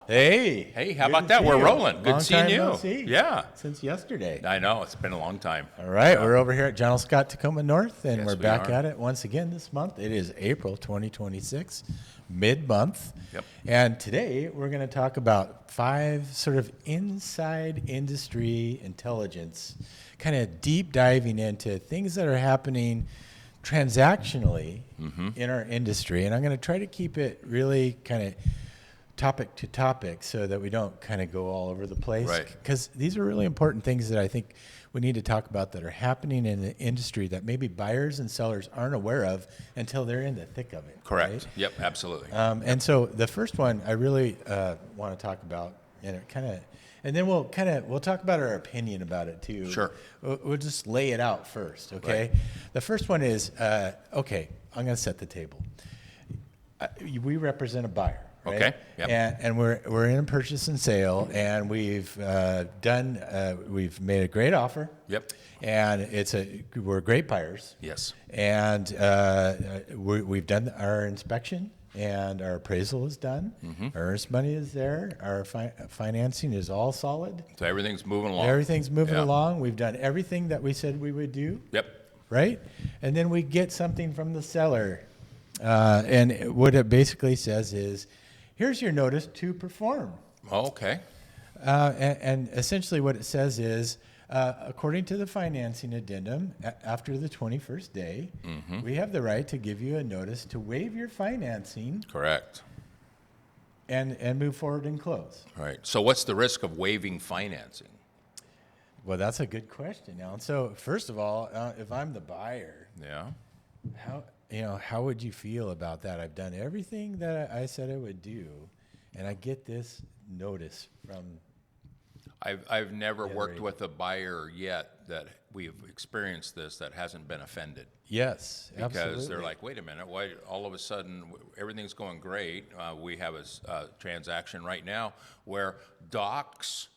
Hey. Hey, how good about to that? see We're you. rolling. Good Long seeing time you. no see. Yeah. Since yesterday. I know. It's been a long time. All right. We're over here at John L. Scott Tacoma North, and Yes, we're we back are. at it once again this month. It is April 2026, mid-month. Yep. And today we're going to talk about 5 sort of inside industry intelligence, kind of deep diving into things that are happening transactionally in our industry. And I'm going to try to keep it really kind of topic to topic so that we don't kind of go all over the place. Right. Because these are really important things that I think we need to talk about that are happening in the industry that maybe buyers and sellers aren't aware of until they're in the thick of it. Correct. Right? Yep, absolutely. And so the first one I really want to talk about, and it kind of, and then we'll talk about our opinion about it too. Sure. We'll just lay it out first, okay? Right. The first one is, okay, I'm going to set the table. We represent a buyer. Right? Okay, yep. And we're in a purchase and sale, and we've we've made a great offer. Yep. And we're great buyers. Yes. And we've done our inspection, and our appraisal is done. Our earnest money is there. Our financing is all solid. So everything's moving along. Everything's moving Yeah. along. We've done everything that we said we would do. Yep. Right? And then we get something from the seller. And what it basically says is, here's your notice to perform. Okay. And essentially what it says is, according to the financing addendum, after the 21st day, we have the right to give you a notice to waive your financing Correct. and move forward and close. Right. So what's the risk of waiving financing? Well, that's a good question, Alan. So first of all, if I'm the buyer, Yeah. how would you feel about that? I've done everything that I said I would do, and I get this notice from. I've never worked agent. with a buyer yet that we've experienced this that hasn't been offended. Yes, Because absolutely. they're like, wait a minute, why all of a sudden everything's going great? We have a transaction right now where docs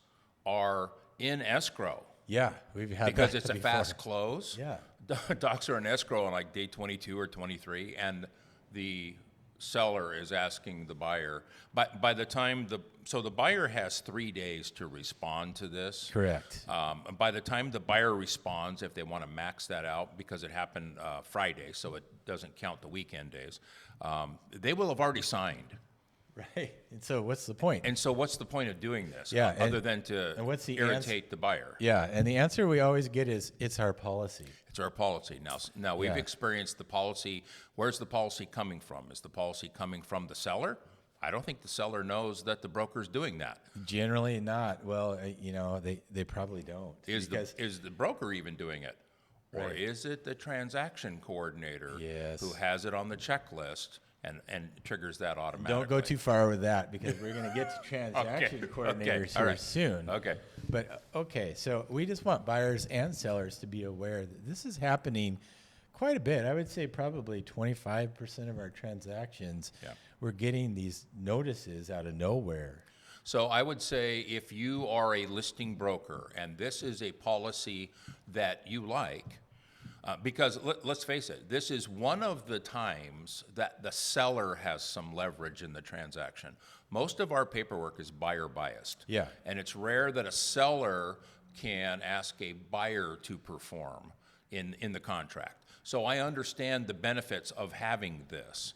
are in escrow Yeah, we've had because that it's a before. fast close. Yeah. Docs are in escrow on like day 22 or 23, and the seller is asking the buyer. But by the time the buyer has 3 days to respond to this. Correct. And by the time the buyer responds, if they want to max that out, because it happened Friday, so it doesn't count the weekend days, they will have already signed. Right. And so what's the point? And so what's the point of doing this? Yeah, Other than to and what's the irritate the buyer? Yeah, and the answer we always get is it's our policy. It's our policy. Now we've Yeah. experienced the policy. Where's the policy coming from? Is the policy coming from the seller? I don't think the seller knows that the broker's doing that. Generally not. Well, they probably don't. Is because the broker even doing it? Or Right. is it the transaction coordinator Yes. who has it on the checklist and triggers that automatically? don't go too far with that because we're going to get to transaction coordinators all here right. soon. Okay. But okay, so we just want buyers and sellers to be aware that this is happening quite a bit. I would say probably 25% of our transactions, Yeah. we're getting these notices out of nowhere. So I would say if you are a listing broker and this is a policy that you like, because let's face it, this is one of the times that the seller has some leverage in the transaction. Most of our paperwork is buyer biased. Yeah. And it's rare that a seller can ask a buyer to perform in the contract. So I understand the benefits of having this.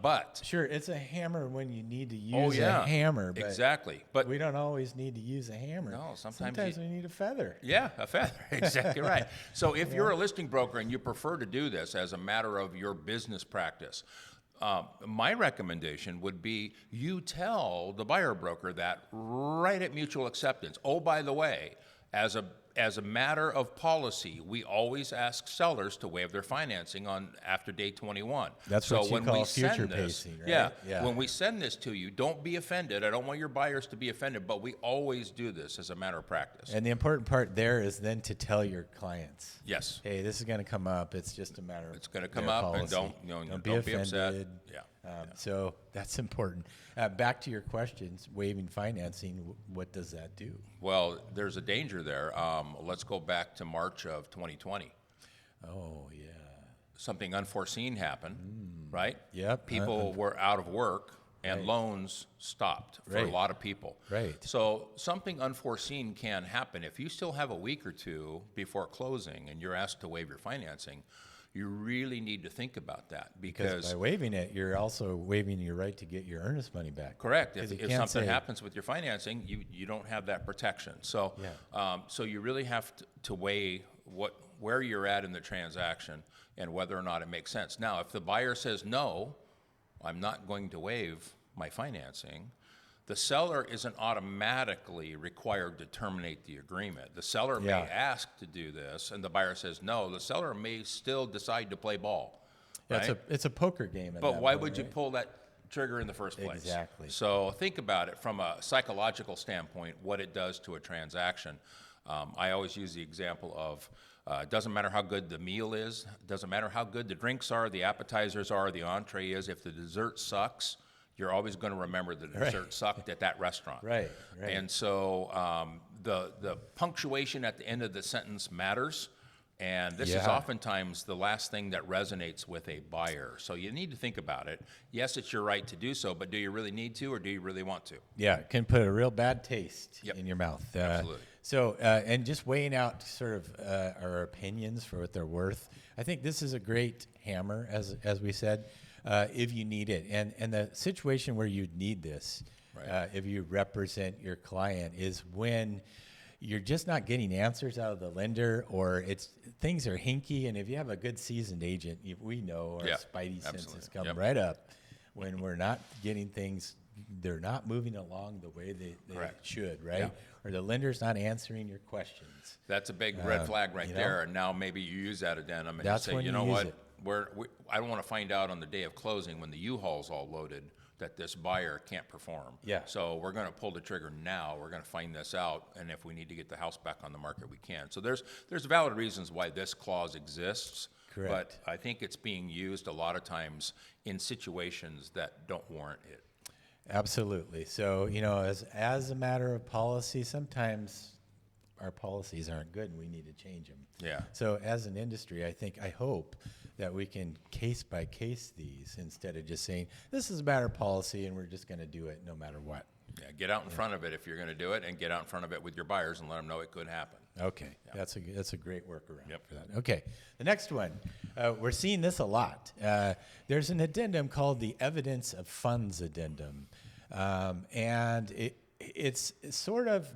But Sure, it's a hammer when you need to use oh yeah, a hammer, but exactly. But we don't always need to use a hammer. No, sometimes we need a feather. yeah, a feather. Exactly right. So if you're a listing broker and you prefer to do this as a matter of your business practice, my recommendation would be you tell the buyer broker that right at mutual acceptance. Oh, by the way, as a matter of policy, we always ask sellers to waive their financing on after day 21. That's what you call future pacing, right? Yeah, Yeah. when we send this to you, don't be offended. I don't want your buyers to be offended, but we always do this as a matter of practice. And the important part there is then to tell your clients, Yes. hey, this is going to come up. It's just a matter of It's going to come their up, and policy. don't be be offended. upset. Yeah. So that's important. Back to your questions, waiving financing, what does that do? Well, there's a danger there. Let's go back to March of 2020. Oh, yeah. Something unforeseen happened, right? Yep. People were out of work. and loans stopped for a Right. lot of people. Right. So something unforeseen can happen. If you still have a week or two before closing and you're asked to waive your financing, you really need to think about that Because by waiving it, you're also waiving your right to get your earnest money back. correct. 'Cause If you can't something say- happens with your financing, you don't have that protection. So, so you really have to weigh where you're at in the transaction and whether or not it makes sense. Now, if the buyer says, no, I'm not going to waive my financing, the seller isn't automatically required to terminate the agreement. The seller may ask to do this, and the buyer says no. The seller may still decide to play ball. Yeah, Right? it's a poker game. At But that why point, would you right? pull that trigger in the first place? Exactly. So think about it from a psychological standpoint, what it does to a transaction. I always use the example of it doesn't matter how good the meal is, doesn't matter how good the drinks are, the appetizers are, the entree is. If the dessert sucks, you're always going to remember the dessert sucked at that restaurant. Right. And so the punctuation at the end of the sentence matters. And this is oftentimes the last thing that resonates with a buyer. So you need to think about it. Yes, it's your right to do so, but do you really need to, or do you really want to? Yeah, it can put a real bad taste Yep. in your mouth. Absolutely. So, and just weighing out sort of our opinions for what they're worth. I think this is a great hammer, as we said, if you need it. And the situation where you need this, if you represent your client, is when you're just not getting answers out of the lender, or things are hinky. And if you have a good seasoned agent, we know our spidey senses come right up when we're not getting things. They're not moving along the way they should, right? Yeah. Or the lender's not answering your questions. That's a big red flag right there. And now maybe you use that addendum and That's you say, when you you know use what, it. I don't want to find out on the day of closing when the U-Haul's all loaded that this buyer can't perform. Yeah. So we're going to pull the trigger now. We're going to find this out, and if we need to get the house back on the market, we can. So there's valid reasons why this clause exists. Correct. But I think it's being used a lot of times in situations that don't warrant it. Absolutely. So, as a matter of policy, sometimes our policies aren't good and we need to change them. Yeah. So as an industry, I hope that we can case by case these instead of just saying, this is a matter of policy and we're just going to do it no matter what. Yeah, get out in front of it if you're going to do it, and get out in front of it with your buyers and let them know it could happen. Okay, that's a great workaround Yep. for that. Okay, the next one, we're seeing this a lot. There's an addendum called the Evidence of Funds Addendum, and it's sort of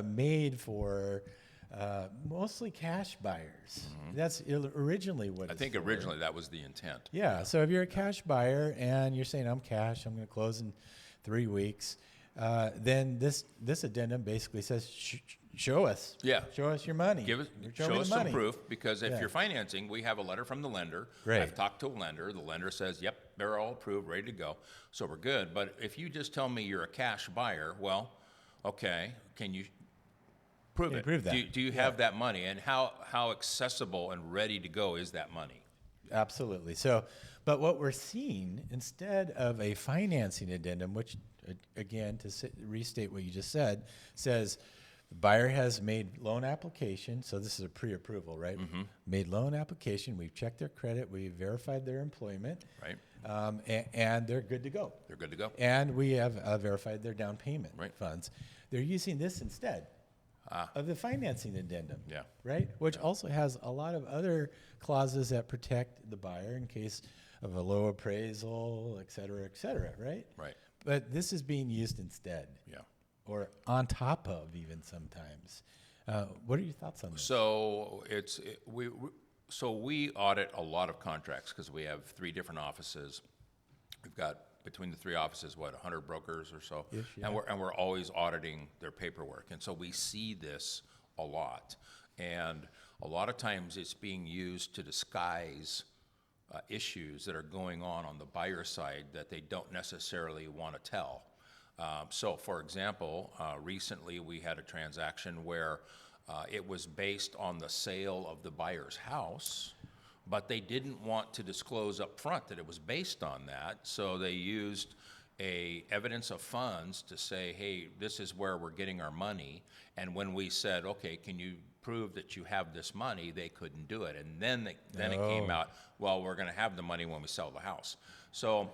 made for mostly cash buyers. That's originally what I it's think for. originally that was the intent. Yeah, so if you're a cash buyer and you're saying, I'm cash, I'm going to close in 3 weeks, then this addendum basically says, show us. Yeah. Show us your money. Show us some proof, because if you're financing, we have a letter from the lender. Right. I've talked to a lender. The lender says, yep, they're all approved, ready to go. So we're good. But if you just tell me you're a cash buyer, well, okay, can you prove it? Prove that. Do you have that money? And how accessible and ready to go is that money? Absolutely. So, but what we're seeing, instead of a financing addendum, which, again, to restate what you just said, says the buyer has made loan application. So this is a pre-approval, right? Made loan application. We've checked their credit. We've verified their employment. Right. And they're good to go. They're good to go. And we have verified their down payment Right. funds. They're using this instead of the financing addendum. Yeah. Right? Which also has a lot of other clauses that protect the buyer in case of a low appraisal, et cetera, right? Right. But this is being used instead. Yeah. Or on top of even sometimes. What are your thoughts on this? So we audit a lot of contracts because we have 3 different offices. We've got between the 3 offices, 100 brokers or so, Ish, yeah. and we're always auditing their paperwork, and so we see this a lot, and a lot of times it's being used to disguise issues that are going on the buyer side that they don't necessarily want to tell. So, for example, recently we had a transaction where it was based on the sale of the buyer's house, but they didn't want to disclose up front that it was based on that, so they used a evidence of funds to say, hey, this is where we're getting our money. And when we said, okay, can you prove that you have this money, they couldn't do it. And then it came out, well, we're going to have the money when we sell the house. So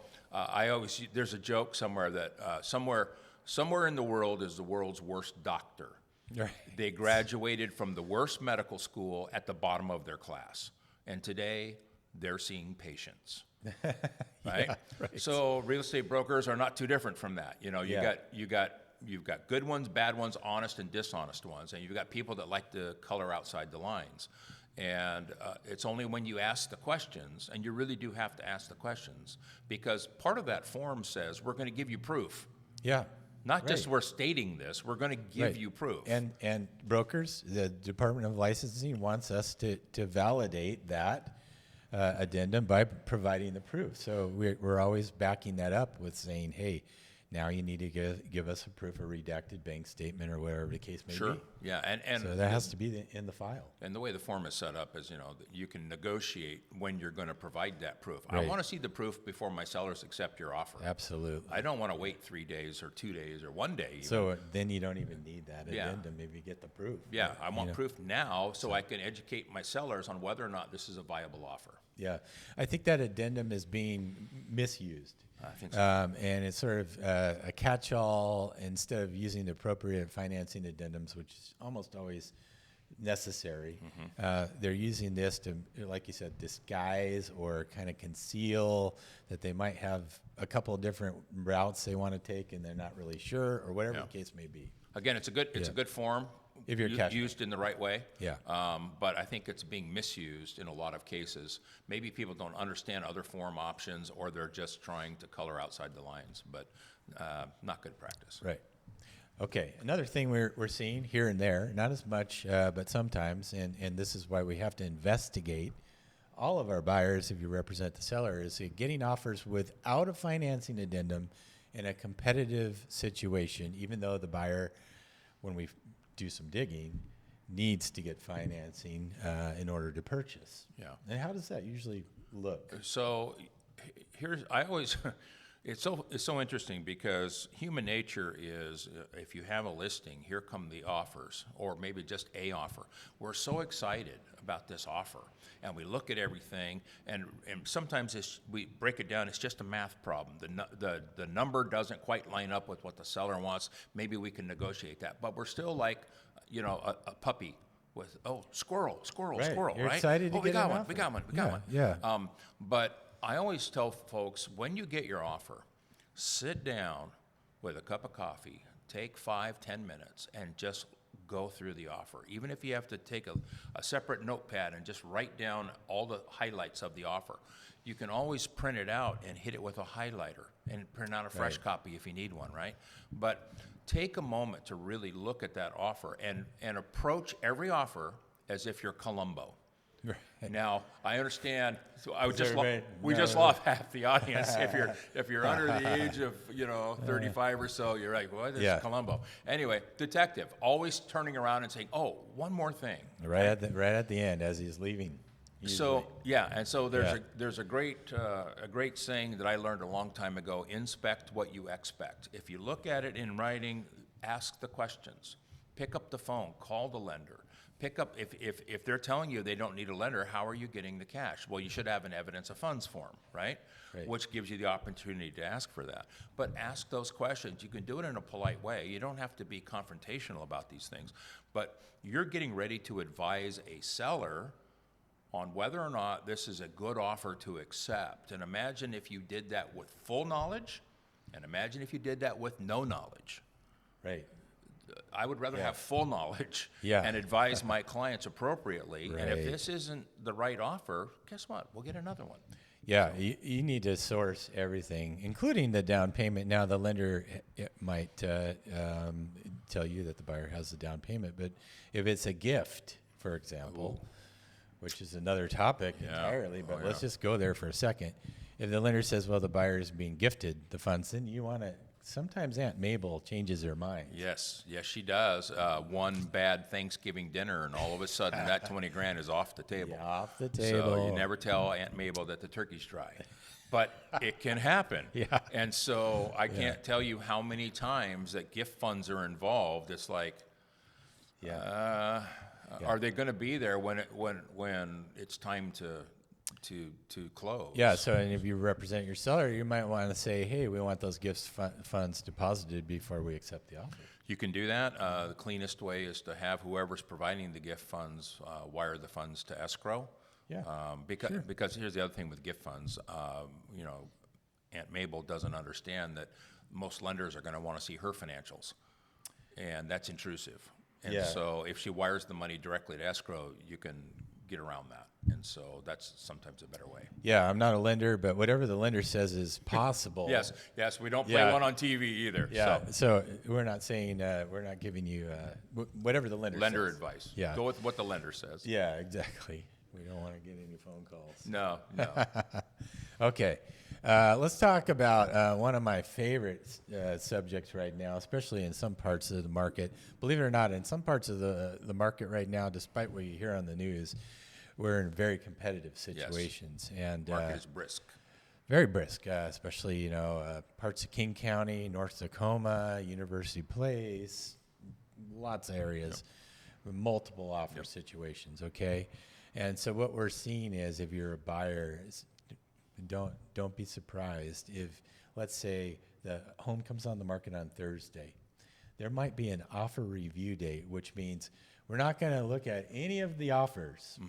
there's a joke somewhere that somewhere in the world is the world's worst doctor. Right. They graduated from the worst medical school at the bottom of their class. And today, they're seeing patients. Right? Yeah, right. So real estate brokers are not too different from that. You know, you've got good ones, bad ones, honest and dishonest ones, and you've got people that like to color outside the lines. And it's only when you ask the questions, and you really do have to ask the questions, because part of that form says we're going to give you proof. Yeah. Not just we're stating this, we're going to give you proof. And brokers, the Department of Licensing wants us to validate that addendum by providing the proof. So we're always backing that up with saying, hey, now you need to give us a proof of redacted bank statement or whatever the case may Sure. be. Yeah, and So that has to be in the file. And the way the form is set up is, that you can negotiate when you're going to provide that proof. I Right. want to see the proof before my sellers accept your offer. Absolutely. I don't want to wait 3 days or 2 days or 1 day. Even. So then you don't even need that Yeah. addendum if you get the proof. Yeah, I want know. proof now so I can educate my sellers on whether or not this is a viable offer. Yeah, I think that addendum is being misused. I think so. And it's sort of a catch-all instead of using the appropriate financing addendums, which is almost always necessary. They're using this to, like you said, disguise or kind of conceal that they might have a couple of different routes they want to take and they're not really sure, or whatever Yeah. the case may be. Again, it's a good form If you're used in the right way. Yeah. But I think it's being misused in a lot of cases. Maybe people don't understand other form options, or they're just trying to color outside the lines. But not good practice. Right. Okay. Another thing we're seeing here and there, not as much, but sometimes, and this is why we have to investigate all of our buyers, if you represent the seller, is getting offers without a financing addendum in a competitive situation, even though the buyer, when we do some digging, needs to get financing in order to purchase. Yeah. And how does that usually look? So it's so interesting, because human nature is, if you have a listing, here come the offers, or maybe just a offer. We're so excited about this offer, and we look at everything, and sometimes we break it down, it's just a math problem. The number doesn't quite line up with what the seller wants. Maybe we can negotiate that, but we're still like, a puppy with, squirrel, Right. squirrel, You're right? excited to we get got an one, offer. we got one. Yeah. But I always tell folks, when you get your offer, sit down with a cup of coffee, take 5-10 minutes, and just go through the offer. Even if you have to take a separate notepad and just write down all the highlights of the offer, you can always print it out and hit it with a highlighter and print out a fresh copy if you need one, right? But take a moment to really look at that offer and approach every offer as if you're Columbo. Right. Now, I understand. So I would Is just everybody- we no, just no. lost half the audience. If you're under the age of 35 or so, you're like, well, this Yeah. is Columbo. Anyway, detective, always turning around and saying, oh, one more thing. Right at the end as he's leaving. So yeah, and so Yeah. there's a great saying that I learned a long time ago: inspect what you expect. If you look at it in writing, ask the questions. Pick up the phone, call the lender. Pick up, if they're telling you they don't need a lender, how are you getting the cash? Well, you should have an evidence of funds form, right? Which gives you the opportunity to ask for that. But ask those questions. You can do it in a polite way. You don't have to be confrontational about these things. But you're getting ready to advise a seller on whether or not this is a good offer to accept. And imagine if you did that with full knowledge, and imagine if you did that with no knowledge. Right. I would rather have full knowledge Yeah. and advise my clients appropriately. And if Right. this isn't the right offer, guess what? We'll get another one. Yeah, you need to source everything, including the down payment. Now, the lender might tell you that the buyer has the down payment, but if it's a gift, for example, which is another topic entirely, but let's just go there for a second. If the lender says, well, the buyer is being gifted the funds, then you want to, sometimes Aunt Mabel changes her mind. Yes, she does. One bad Thanksgiving dinner, and all of a sudden that 20 grand is off the table. Yeah, off the table. So you never tell Aunt Mabel that the turkey's dry. but it can happen. Yeah. And so I can't tell you how many times that gift funds are involved. It's like, Yeah. are they going to be there when it's time to close? Yeah, so and if you represent your seller, you might want to say, hey, we want those funds deposited before we accept the offer. You can do that. The cleanest way is to have whoever's providing the gift funds wire the funds to escrow. Yeah, Because here's the other thing with gift funds. You know, Aunt Mabel doesn't understand that most lenders are going to want to see her financials, and that's intrusive. And Yeah. so if she wires the money directly to escrow, you can get around that. And so that's sometimes a better way. Yeah, I'm not a lender, but whatever the lender says is possible. Yes, we don't play Yeah. one on TV either. Yeah, So so we're not saying, we're not giving you, whatever the lender lender says. advice. Yeah. Go with what the lender says. Yeah, exactly. We don't want to get any phone calls. No. Okay, let's talk about one of my favorite subjects right now, especially in some parts of the market. Believe it or not, in some parts of the market right now, despite what you hear on the news, we're in very competitive situations. And Market is brisk. very brisk, especially, parts of King County, North Tacoma, University Place, lots of areas with multiple offer situations, okay? And so what we're seeing is if you're a buyer, don't be surprised if, let's say, the home comes on the market on Thursday. There might be an offer review date, which means we're not going to look at any of the offers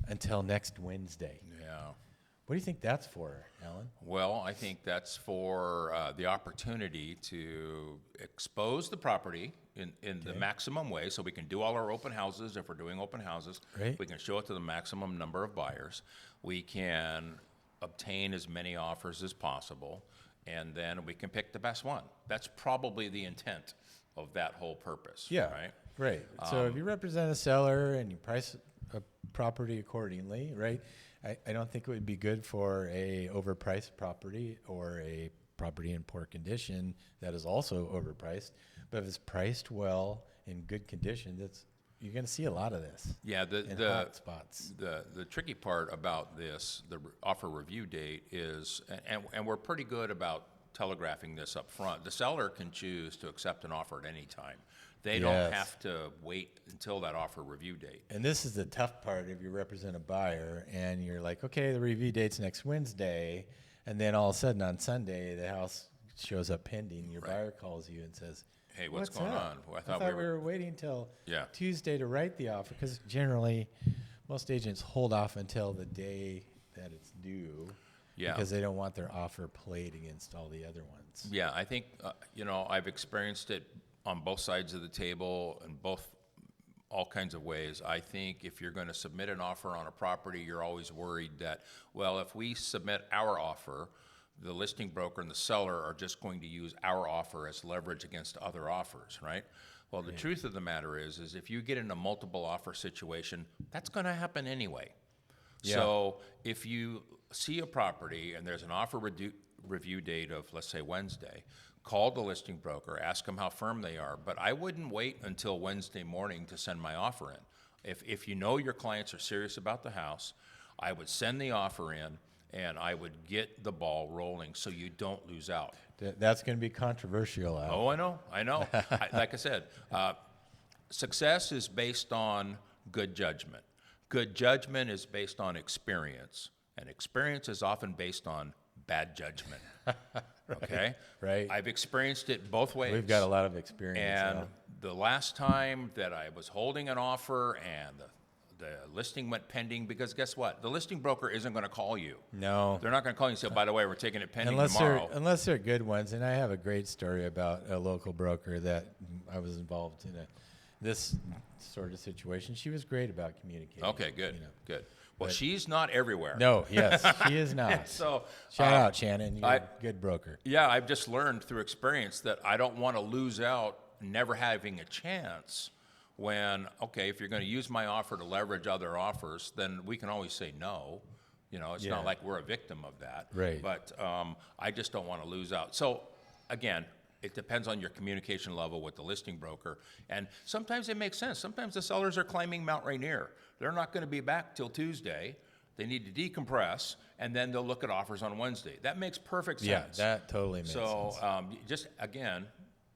until next Wednesday. Yeah. What do you think that's for, Alan? Well, I think that's for the opportunity to expose the property in the maximum way, so we can do all our open houses if we're doing open houses. Right. We can show it to the maximum number of buyers. We can obtain as many offers as possible, and then we can pick the best one. That's probably the intent of that whole purpose. Right? Right. So if you represent a seller and you price a property accordingly, right? I don't think it would be good for a overpriced property or a property in poor condition that is also overpriced. But if it's priced well in good condition, you're going to see a lot of this. Yeah, in hot spots. The tricky part about this, the offer review date is, and we're pretty good about telegraphing this up front. The seller can choose to accept an offer at any time. They don't have to wait until that offer review date. And this is the tough part if you represent a buyer and you're like, okay, the review date's next Wednesday, and then all of a sudden on Sunday the house shows up pending. Your buyer calls you and says, hey, what's going up? on? Well, I thought we were waiting till Yeah. Tuesday to write the offer, because generally most agents hold off until the day that it's due because they don't want their offer played against all the other ones. Yeah, I think, I've experienced it on both sides of the table in all kinds of ways. I think if you're going to submit an offer on a property, you're always worried that, well, if we submit our offer, the listing broker and the seller are just going to use our offer as leverage against other offers, right? Well, the truth of the matter is if you get in a multiple offer situation, that's going to happen anyway. Yeah. So if you see a property and there's an offer review date of, let's say, Wednesday, call the listing broker, ask them how firm they are. But I wouldn't wait until Wednesday morning to send my offer in. If you know your clients are serious about the house, I would send the offer in and I would get the ball rolling so you don't lose out. That's going to be controversial, Al. Oh, I know. Like I said, success is based on good judgment. Good judgment is based on experience, and experience is often based on bad judgment. Okay? Right. I've experienced it both ways. We've got a lot of experience. And Al. the last time that I was holding an offer and the listing went pending, because guess what? The listing broker isn't going to call you. No. They're not going to call you and say, by the way, we're taking it pending Unless tomorrow. unless they're good ones. And I have a great story about a local broker that I was involved in this sort of situation. She was great about communicating. Okay, good, good. Well, she's not everywhere. No, yes, she is not. So shout out, Shannon. You're a good broker. Yeah, I've just learned through experience that I don't want to lose out never having a chance when, okay, if you're going to use my offer to leverage other offers, then we can always say no. It's not like we're a victim of that. Right. But I just don't want to lose out. So, again, it depends on your communication level with the listing broker. And sometimes it makes sense. Sometimes the sellers are claiming Mount Rainier. They're not going to be back till Tuesday. They need to decompress, and then they'll look at offers on Wednesday. That makes perfect sense. Yeah, that totally makes So sense. just, again,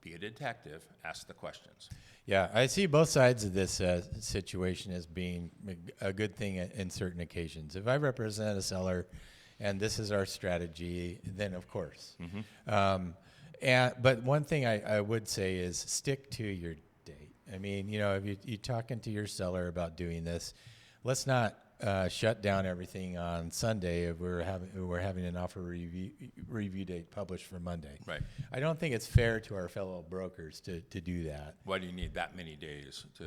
be a detective, ask the questions. Yeah, I see both sides of this situation as being a good thing in certain occasions. If I represent a seller and this is our strategy, then of course. But one thing I would say is stick to your date. I mean, if you're talking to your seller about doing this, let's not shut down everything on Sunday if we're having an offer review date published for Monday. Right. I don't think it's fair to our fellow brokers to do that. Why do you need that many days to,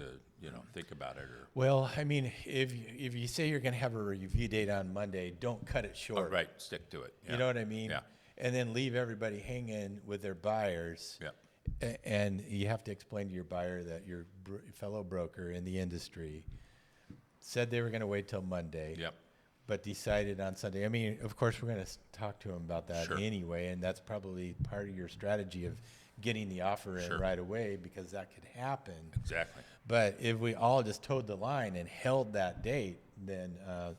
think about it? Or Well, I mean, if you say you're going to have a review date on Monday, don't cut it short. right, stick to it. Yeah. You know what I mean? Yeah. And then leave everybody hanging with their buyers. Yeah. And you have to explain to your buyer that your fellow broker in the industry said they were going to wait till Monday. Yep. But decided on Sunday. I mean, of course, we're going to talk to them about that Sure. anyway, and that's probably part of your strategy of getting the offer in Sure. right away, because that could happen. Exactly. But if we all just towed the line and held that date, then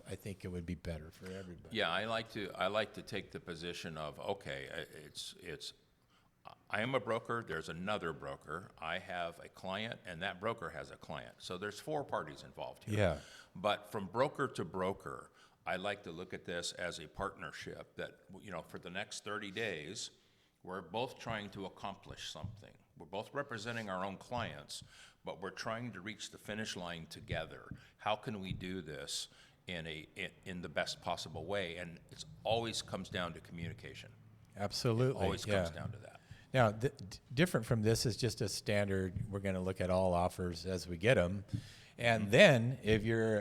I think it would be better for everybody. Yeah, I like to take the position of, okay, I am a broker, there's another broker, I have a client, and that broker has a client. So there's 4 parties involved here. Yeah. But from broker to broker, I like to look at this as a partnership that, for the next 30 days, we're both trying to accomplish something. We're both representing our own clients, but we're trying to reach the finish line together. How can we do this in the best possible way? And it always comes down to communication. Absolutely. Always comes down to that. Now, different from this is just a standard. We're going to look at all offers as we get them. And then if you're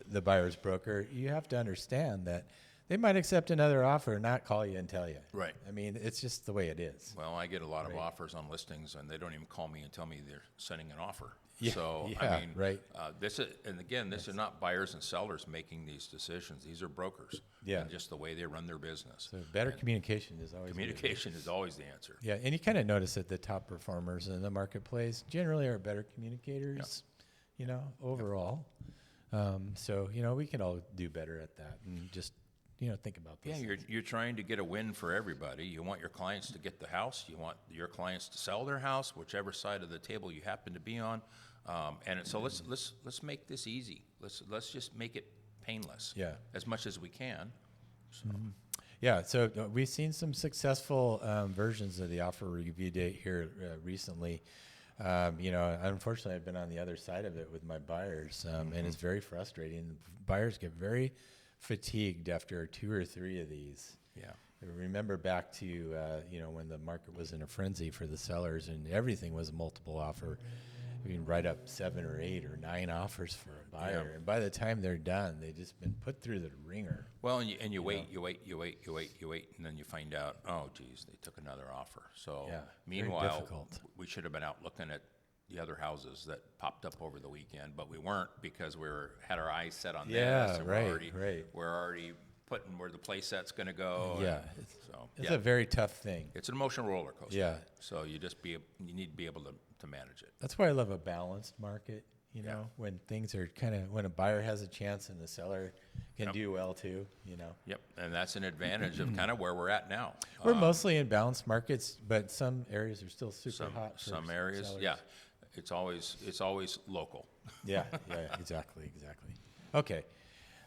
the buyer's broker, you have to understand that they might accept another offer and not call you and tell you. Right. I mean, it's just the way it is. Well, I get a lot of offers on listings, and they don't even call me and tell me they're sending an offer. Yeah, So, yeah, I mean, right. This is not buyers and sellers making these decisions. These are brokers. Yeah. And just the way they run their business. So better communication is always good. Communication is always the answer. Yeah, and you kind of notice that the top performers in the marketplace generally are better communicators, overall. So, we can all do better at that and just, think about this. Yeah, you're trying to get a win for everybody. You want your clients to get the house. You want your clients to sell their house, whichever side of the table you happen to be on. So let's make this easy. Let's just make it painless. Yeah. As much as we can. So. Yeah, so we've seen some successful versions of the offer review date here recently. Unfortunately, I've been on the other side of it with my buyers, and it's very frustrating. Buyers get very fatigued after 2 or 3 of these. Yeah. I remember back to when the market was in a frenzy for the sellers and everything was a multiple offer. We can write up 7 or 8 or 9 offers for a buyer, and by the time they're done, they've just been put through the ringer. Well, and you wait, and then you find out, oh, geez, they took another offer. So, Yeah, very meanwhile, difficult. we should have been out looking at the other houses that popped up over the weekend, but we weren't because had our eyes set on Yeah, this. And right. We're already putting where the play set's going to go. Yeah, and it's a very tough thing. it's an emotional roller coaster. Yeah. So you need to be able to manage it. That's why I love a balanced market. Yeah. When things are when a buyer has a chance and the seller can do well too. Yep, and that's an advantage of kind of where we're at now. We're mostly in balanced markets, but some areas are still super hot. For Some areas, sellers. yeah. It's always local. Yeah, exactly. Okay,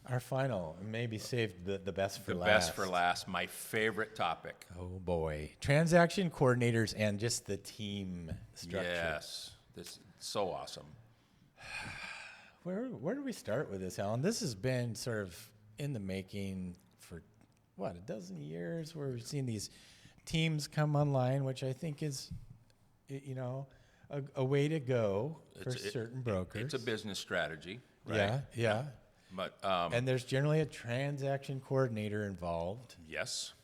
our final, maybe saved the best for The last. best for last, my favorite topic. Oh boy, transaction coordinators and just the team structure. Yes, this is so awesome. Where do we start with this, Alan? This has been sort of in the making for, a dozen years, where we've seen these teams come online, which I think is, a way to go for certain brokers. It's a business strategy, right? Yeah. But And there's generally a transaction coordinator involved yes,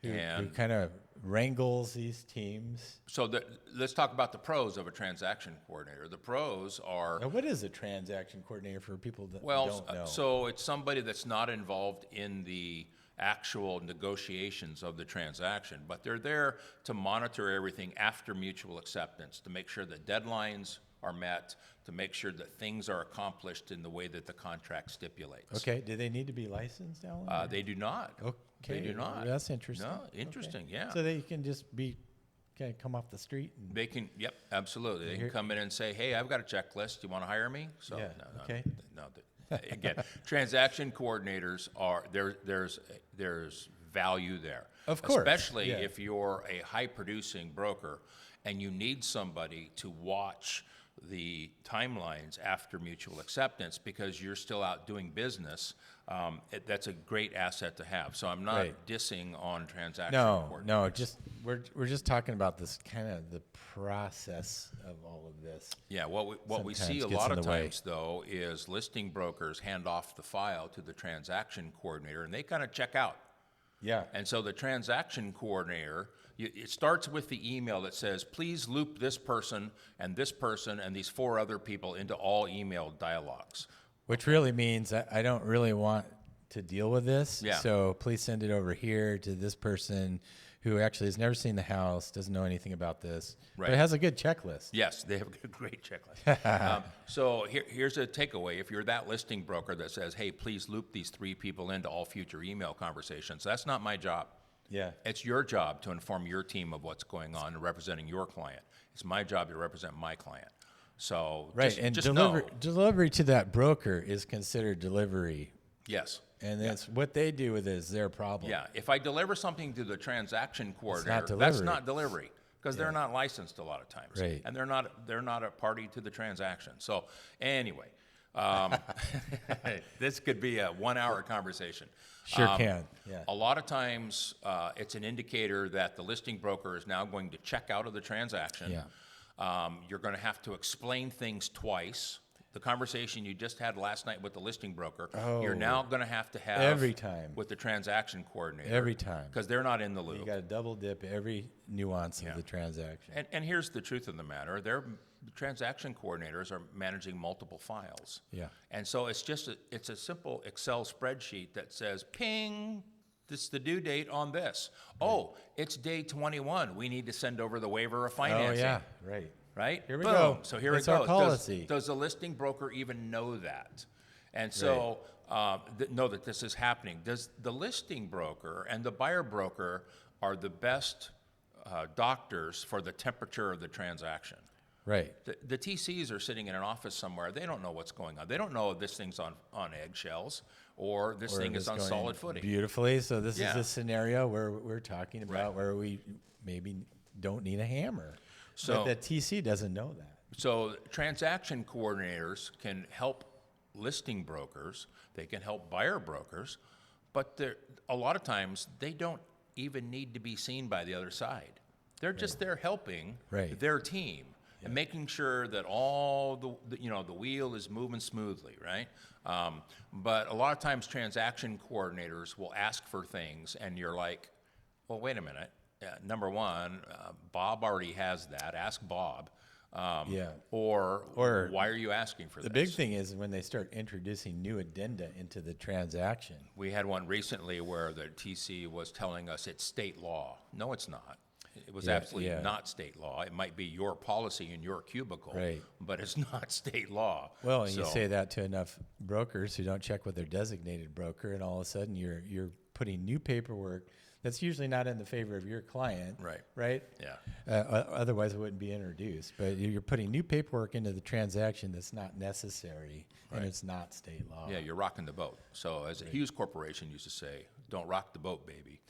who and kind of wrangles these teams. so let's talk about the pros of a transaction coordinator. The pros are Now, what is a transaction coordinator for people that well, don't know? so it's somebody that's not involved in the actual negotiations of the transaction, but they're there to monitor everything after mutual acceptance to make sure that deadlines are met, to make sure that things are accomplished in the way that the contract stipulates. Okay. Do they need to be licensed, Alan? or- They do not. Okay. They do not. That's interesting. No, Okay. interesting, yeah. So they can just be, kind of come off the street and. They can, yep, absolutely. They can Here- come in and say, hey, I've got a checklist. You want to hire me? So, Yeah, okay. Again, transaction coordinators there's value there. Of course, Especially yeah. if you're a high-producing broker and you need somebody to watch the timelines after mutual acceptance because you're still out doing business. That's a great asset to have. So I'm not Right. dissing on transaction No, coordinators. no, just we're just talking about this kind of the process of all of this. Yeah, what we see Sometimes a gets lot in of the way. times, though, is listing brokers hand off the file to the transaction coordinator, and they kind of check out. Yeah. And so the transaction coordinator, it starts with the email that says, please loop this person and these 4 other people into all email dialogues. Which really means I don't really want to deal with this. Yeah. So please send it over here to this person who actually has never seen the house, doesn't know anything about this, Right. but it has a good checklist. Yes, they have a great checklist. So here's a takeaway. If you're that listing broker that says, hey, please loop these 3 people into all future email conversations, that's not my job. Yeah. It's your job to inform your team of what's going on and representing your client. It's my job to represent my client. So Right. just, And just delivery to that broker is considered delivery. yes. And that's what they do with it is their problem. Yeah, if I deliver something to the transaction coordinator, that's delivery. not delivery because they're not licensed a lot of times, Right. and they're not a party to the transaction. So anyway, this could be a 1-hour conversation. Sure can. Yeah. A lot of times, it's an indicator that the listing broker is now going to check out of the transaction. Yeah. You're going to have to explain things twice. The conversation you just had last night with the listing broker, you're now going to have Every time. with the transaction coordinator. Every time. Because they're not in the loop. You got to double dip every nuance of the transaction. And here's the truth of the matter. The transaction coordinators are managing multiple files. Yeah. And so it's a simple Excel spreadsheet that says, ping, this is the due date on this. Oh, it's day 21. We need to send over the waiver of financing. Oh, yeah. Right. Right? Here we Boom. go. So here That's it goes. our policy. Does the listing broker even know that? And so know that this is happening. Does the listing broker and the buyer broker are the best doctors for the temperature of the transaction? Right. The TCs are sitting in an office somewhere. They don't know what's going on. They don't know if this thing's on eggshells or this thing is on going solid footing. Beautifully. So this Yeah. is the scenario where we're talking about Right. where we maybe don't need a hammer. So- but the TC doesn't know that. So transaction coordinators can help listing brokers, they can help buyer brokers, but a lot of times they don't even need to be seen by the other side. They're just there helping Right. their team and making sure that all the wheel is moving smoothly, right? But a lot of times transaction coordinators will ask for things and you're like, well, wait a minute. Number one, Bob already has that. Ask Bob. Yeah. Or why are you asking for The this? big thing is when they start introducing new addenda into the transaction. We had one recently where the TC was telling us it's state law. No, it's not. It was absolutely not state law. It might be your policy in your cubicle, Right. but it's not state law. Well, and you So- say that to enough brokers who don't check with their designated broker, and all of a sudden you're putting new paperwork that's usually not in the favor of your client. Right. Right? Yeah. Otherwise, it wouldn't be introduced. But you're putting new paperwork into the transaction that's not necessary, and it's not state law. Yeah, you're rocking the boat. So as a Hughes Corporation used to say, don't rock the boat, baby.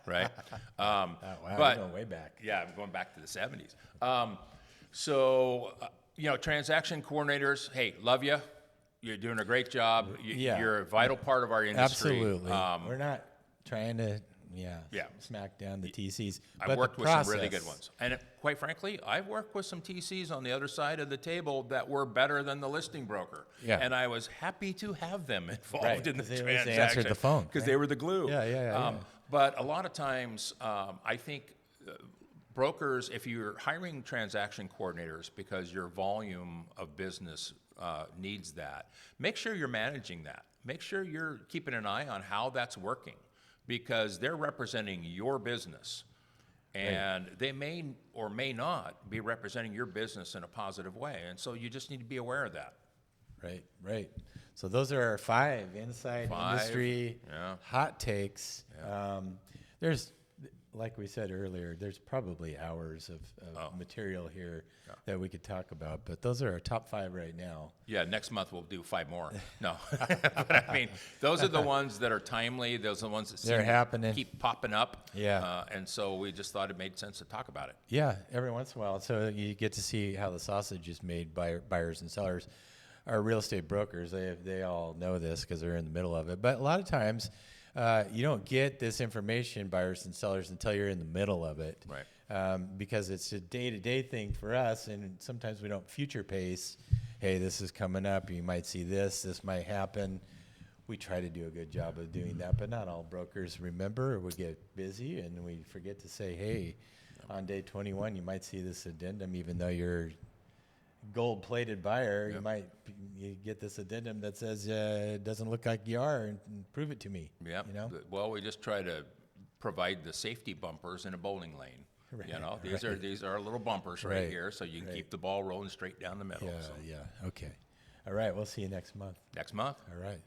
Right? Wow, but- you're going way back. Yeah, I'm going back to the 70s. Transaction coordinators, hey, love you. You're doing a great job. Yeah. You're a vital part of our industry. Absolutely. We're not trying to, smack down the TCs. I've worked with some really good ones. And quite frankly, I've worked with some TCs on the other side of the table that were better than the listing broker. Yeah. And I was happy to have them involved Right, in the 'cause they always transaction. answered the phone, Because right? they were the glue. Yeah. But a lot of times, I think brokers, if you're hiring transaction coordinators because your volume of business needs that, make sure you're managing that. Make sure you're keeping an eye on how that's working because they're representing your business. And they may or may not be representing your business in a positive way. And so you just need to be aware of that. Right, right. So those are our 5 inside industry yeah. hot takes. There's, like we said earlier, there's probably hours of material here that we could talk about, but those are our top 5 right now. Yeah, next month we'll do 5 more. No, but I mean, those are the ones that are timely. Those are the ones that They're happening. keep popping up. Yeah. And so we just thought it made sense to talk about it. Yeah, every once in a while. So you get to see how the sausage is made by buyers and sellers. Our real estate brokers, they all know this because they're in the middle of it. But a lot of times, you don't get this information, buyers and sellers, until you're in the middle of it. Right. Because it's a day-to-day thing for us, and sometimes we don't future pace. Hey, this is coming up. You might see this. This might happen. We try to do a good job of doing that, but not all brokers remember, or we get busy, and we forget to say, hey, on day 21, you might see this addendum, even though you're gold-plated buyer, you get this addendum that says it doesn't look like you are, and prove it to me. Yeah. You know? Well, we just try to provide the safety bumpers in a bowling lane. Right, You know, right. these are little bumpers right Right, here, so you can right. keep the ball rolling straight down the middle. Yeah, So yeah. Okay. All right. We'll see you next month. next month. All right.